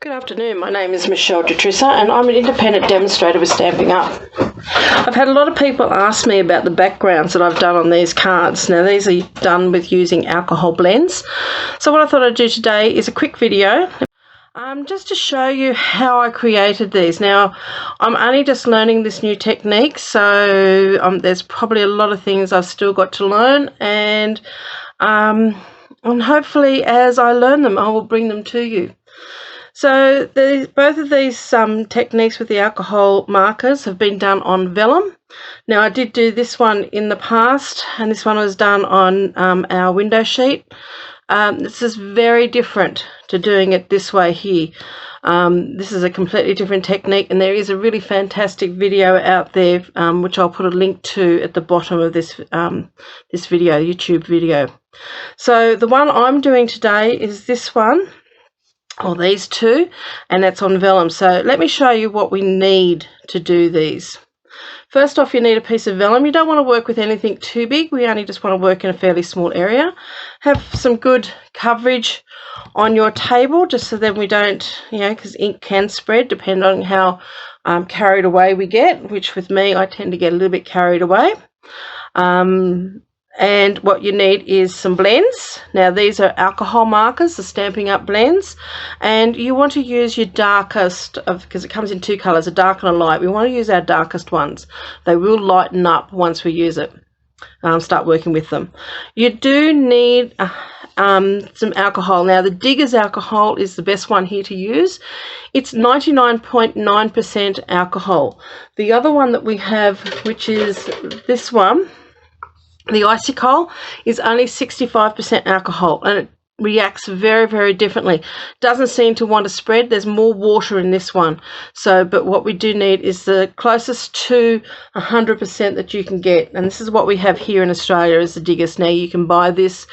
Good afternoon, my name is Michele and I'm an independent demonstrator with Stampin Up. I've had a lot of people ask me about the backgrounds that I've done on these cards. Now these are done with using alcohol blends. So what I thought I'd do today is a quick video just to show you how I created these. Now I'm only just learning this new technique, so there's probably a lot of things I've still got to learn, and hopefully as I learn them I will bring them to you. So both of these techniques with the alcohol markers have been done on vellum. Now I did do this one in the past, and this one was done on our window sheet. This is very different to doing it this way here. This is a completely different technique, and there is a really fantastic video out there which I'll put a link to at the bottom of this this video, YouTube video. So the one I'm doing today is this one, or these two, and that's on vellum. So let me show you what we need to do these. First off, you need a piece of vellum. You don't want to work with anything too big. We only just want to work in a fairly small area. Have some good coverage on your table, just so then we don't, because ink can spread depending on how carried away we get, which with me, I tend to get a little bit carried away. And what you need is some blends. Now these are alcohol markers, the Stampin Up blends, and you want to use your darkest, because it comes in two colours, a dark and a light. We want to use our darkest ones. They will lighten up once we use it. Start working with them. You do need some alcohol. Now the Digger's alcohol is the best one here to use. It's 99.9% alcohol. The other one that we have, which is this one, the Icicle, is only 65% alcohol, and it reacts very, very differently. Doesn't seem to want to spread. There's more water in this one. So, but what we do need is the closest to 100% that you can get, and this is what we have here in Australia is the Diggers. Now you can buy this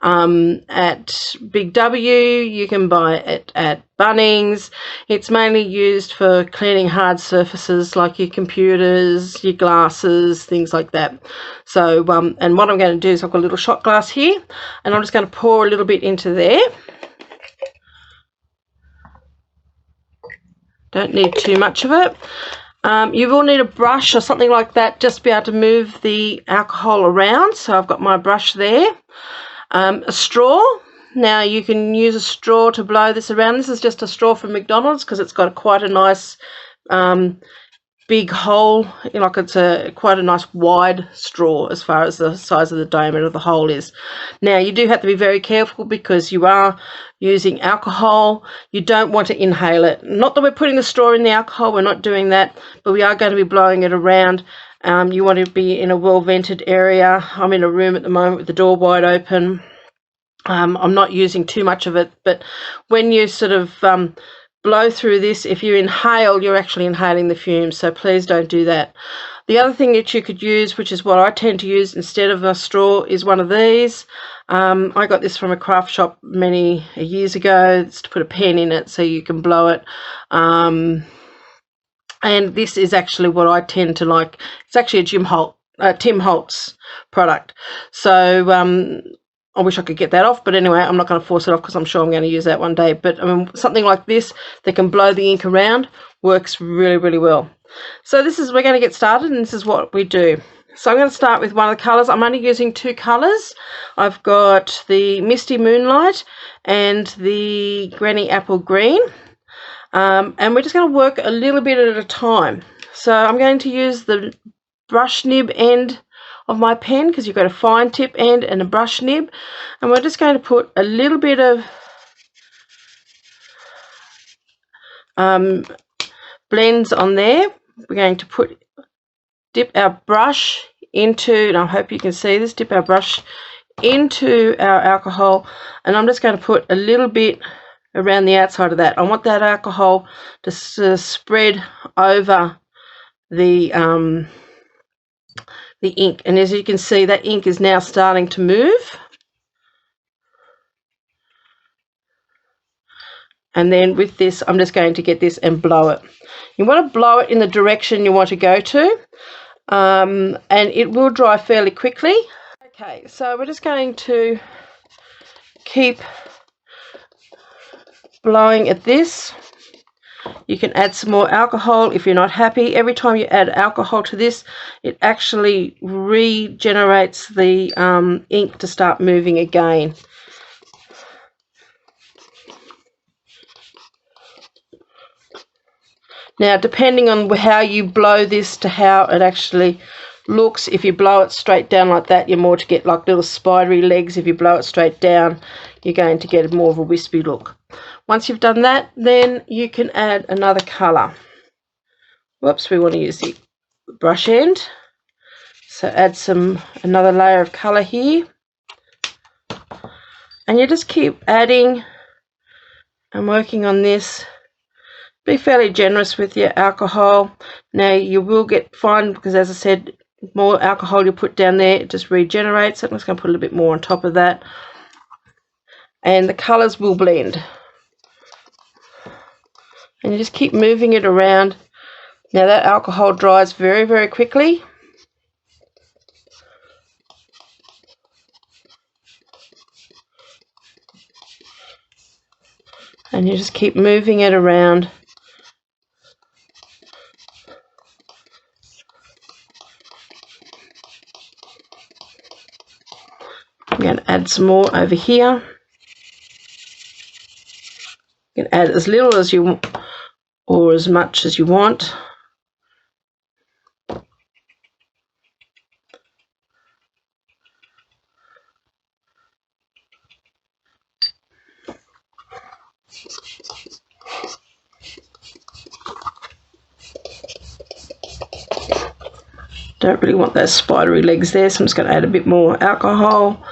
at Big W, you can buy it at Bunnings. It's mainly used for cleaning hard surfaces like your computers, your glasses, things like that. So and what I'm going to do is I've got a little shot glass here, and I'm just going to pour a little bit into there. Don't need too much of it. You will need a brush or something like that just to be able to move the alcohol around. So I've got my brush there. A straw. Now you can use a straw to blow this around. This is just a straw from McDonald's because it's got quite a nice big hole, like it's quite a nice wide straw as far as the size of the diameter of the hole is. Now you do have to be very careful because you are using alcohol. You don't want to inhale it. Not that we're putting the straw in the alcohol, we're not doing that, but we are going to be blowing it around. You want to be in a well-vented area. I'm in a room at the moment with the door wide open. I'm not using too much of it, but when you sort of blow through this, if you inhale, you're actually inhaling the fumes, so please don't do that. The other thing that you could use, which is what I tend to use instead of a straw, is one of these. I got this from a craft shop many years ago. It's to put a pen in it so you can blow it. And this is actually what I tend to like. It's actually a Tim Holtz product. So I wish I could get that off, but anyway, I'm not going to force it off because I'm sure I'm going to use that one day. But something like this that can blow the ink around works really, really well. So we're going to get started, and this is what we do. So I'm going to start with one of the colours. I'm only using two colours. I've got the Misty Moonlight and the Granny Apple Green. And we're just going to work a little bit at a time. So I'm going to use the brush nib end of my pen, because you've got a fine tip end and a brush nib, and we're just going to put a little bit of blends on there. We're going to dip our brush into, and I hope you can see this, dip our brush into our alcohol, and I'm just going to put a little bit around the outside of that. I want that alcohol to spread over the ink, and as you can see, that ink is now starting to move. And then with this, I'm just going to get this and blow it. You want to blow it in the direction you want to go to, and it will dry fairly quickly. Okay, so we're just going to keep blowing at this. You can add some more alcohol if you're not happy. Every time you add alcohol to this, it actually regenerates the ink to start moving again. Now, depending on how you blow this to how it actually looks, if you blow it straight down like that, you're more to get like little spidery legs. If you blow it straight down, you're going to get more of a wispy look. Once you've done that, then you can add another colour. Whoops, we want to use the brush end. So add another layer of colour here. And you just keep adding and working on this. Be fairly generous with your alcohol. Now you will find, because as I said, more alcohol you put down there, it just regenerates it. I'm just going to put a little bit more on top of that. And the colours will blend. And you just keep moving it around. Now that alcohol dries very, very quickly. And you just keep moving it around. I'm going to add some more over here. You can add as little as you want or as much as you want. Don't really want those spidery legs there, so I'm just going to add a bit more alcohol.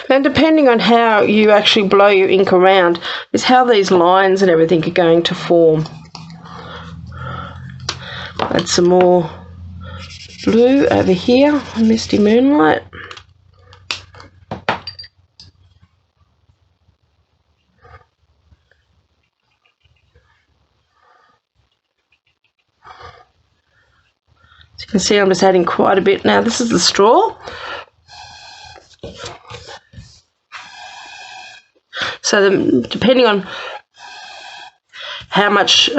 And depending on how you actually blow your ink around is how these lines and everything are going to form. Add some more blue over here, Misty Moonlight. As you can see, I'm just adding quite a bit. Now this is the straw. So depending on how much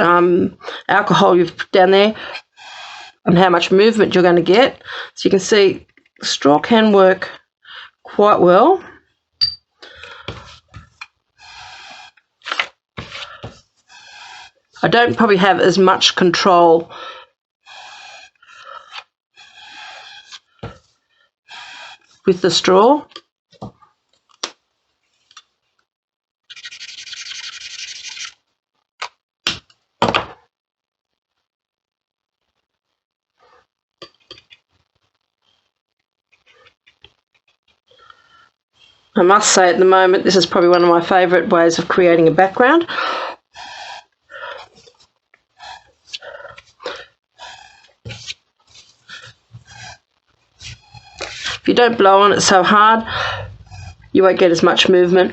alcohol you've put down there and how much movement you're going to get. So you can see the straw can work quite well. I don't probably have as much control with the straw. I must say at the moment this is probably one of my favourite ways of creating a background. If you don't blow on it so hard, you won't get as much movement.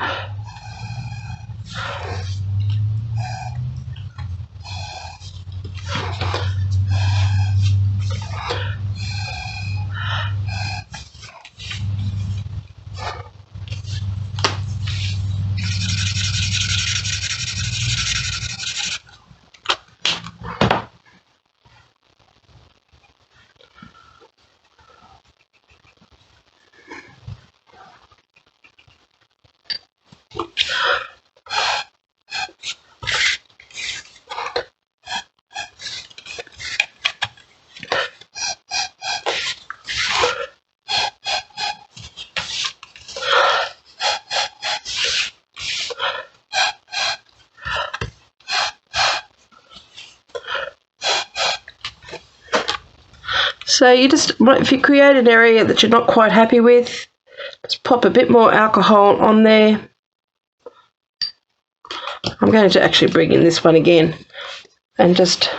So you just, if you create an area that you're not quite happy with, just pop a bit more alcohol on there. I'm going to actually bring in this one again and just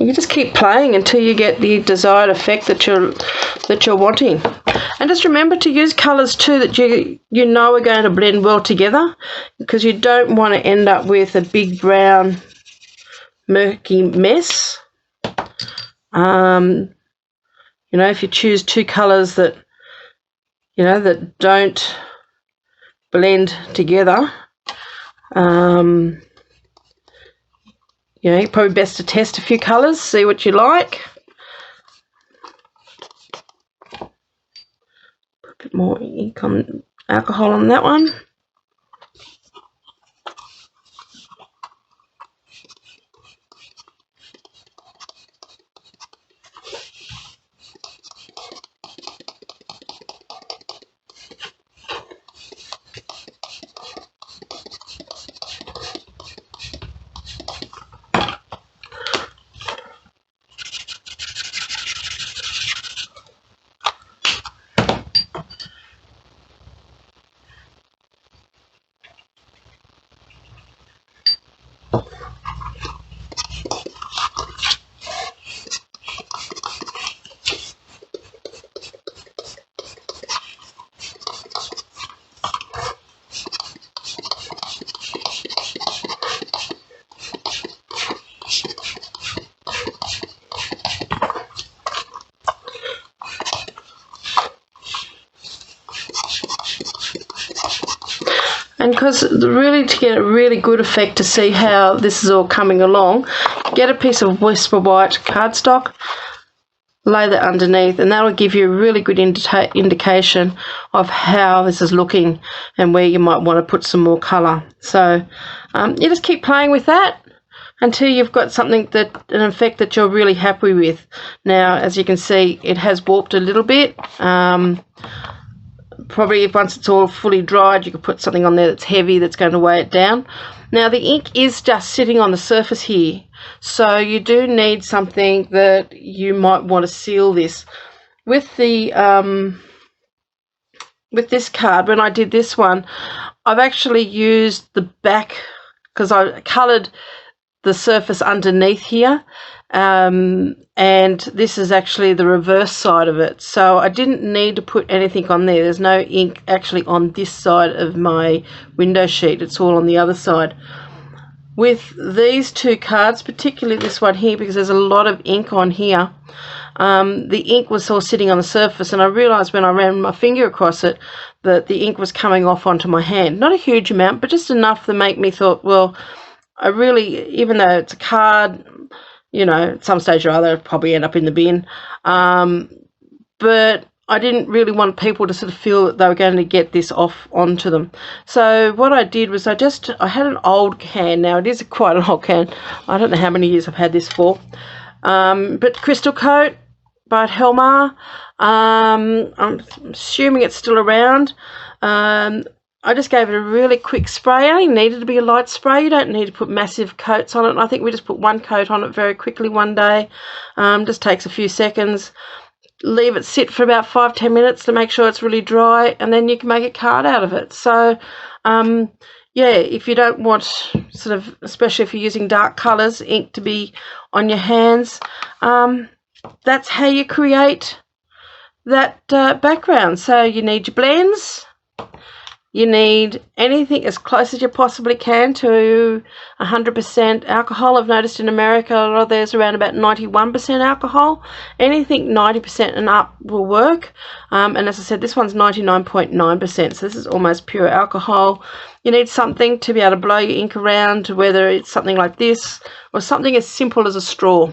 You can just keep playing until you get the desired effect that you're wanting. And just remember to use colours too that you know are going to blend well together, because you don't want to end up with a big brown murky mess. You know, if you choose two colours that that don't blend together, you're probably best to test a few colours, see what you like. Put a bit more ink on, alcohol on that one. And because really to get a really good effect to see how this is all coming along, get a piece of Whisper White cardstock, lay that underneath, and that will give you a really good indication of how this is looking and where you might want to put some more colour. So you just keep playing with that until you've got something an effect that you're really happy with. Now, as you can see, it has warped a little bit. Probably once it's all fully dried, you could put something on there that's heavy that's going to weigh it down. Now the ink is just sitting on the surface here, so you do need something that you might want to seal this. With the with this card, when I did this one, I've actually used the back, because I coloured the surface underneath here, and this is actually the reverse side of it, so I didn't need to put anything on there. There's no ink actually on this side of my window sheet, it's all on the other side. With these two cards, particularly this one here, because there's a lot of ink on here, the ink was all sitting on the surface, and I realised when I ran my finger across it that the ink was coming off onto my hand. Not a huge amount, but just enough to make me thought, well, I really, even though it's a card, you know, at some stage or other, it'll probably end up in the bin. But I didn't really want people to sort of feel that they were going to get this off onto them. So what I did was I had an old can. Now, it is quite an old can. I don't know how many years I've had this for. But Crystal Coat by Helmar. I'm assuming it's still around. I just gave it a really quick spray. I only needed to be a light spray. You don't need to put massive coats on it. I think we just put one coat on it very quickly one day. Just takes a few seconds. Leave it sit for about 5-10 minutes to make sure it's really dry, and then you can make a card out of it. So yeah, if you don't want sort of, especially if you're using dark colours, ink to be on your hands, that's how you create that background. So you need your blends. You need anything as close as you possibly can to 100% alcohol. I've noticed in America there's around about 91% alcohol. Anything 90% and up will work. And as I said, this one's 99.9%, so this is almost pure alcohol. You need something to be able to blow your ink around, whether it's something like this or something as simple as a straw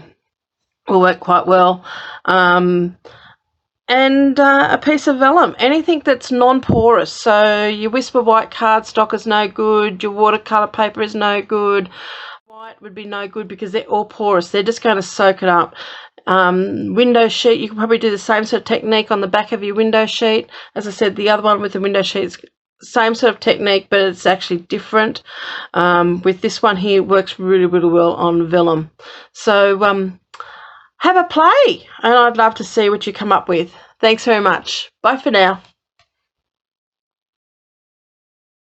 will work quite well. And a piece of vellum, anything that's non-porous. So your Whisper White cardstock is no good, your watercolour paper is no good, white would be no good because they're all porous. They're just going to soak it up. Window sheet, you can probably do the same sort of technique on the back of your window sheet. As I said, the other one with the window sheet is same sort of technique, but it's actually different. With this one here, it works really, really well on vellum. So have a play, and I'd love to see what you come up with. Thanks very much. Bye for now.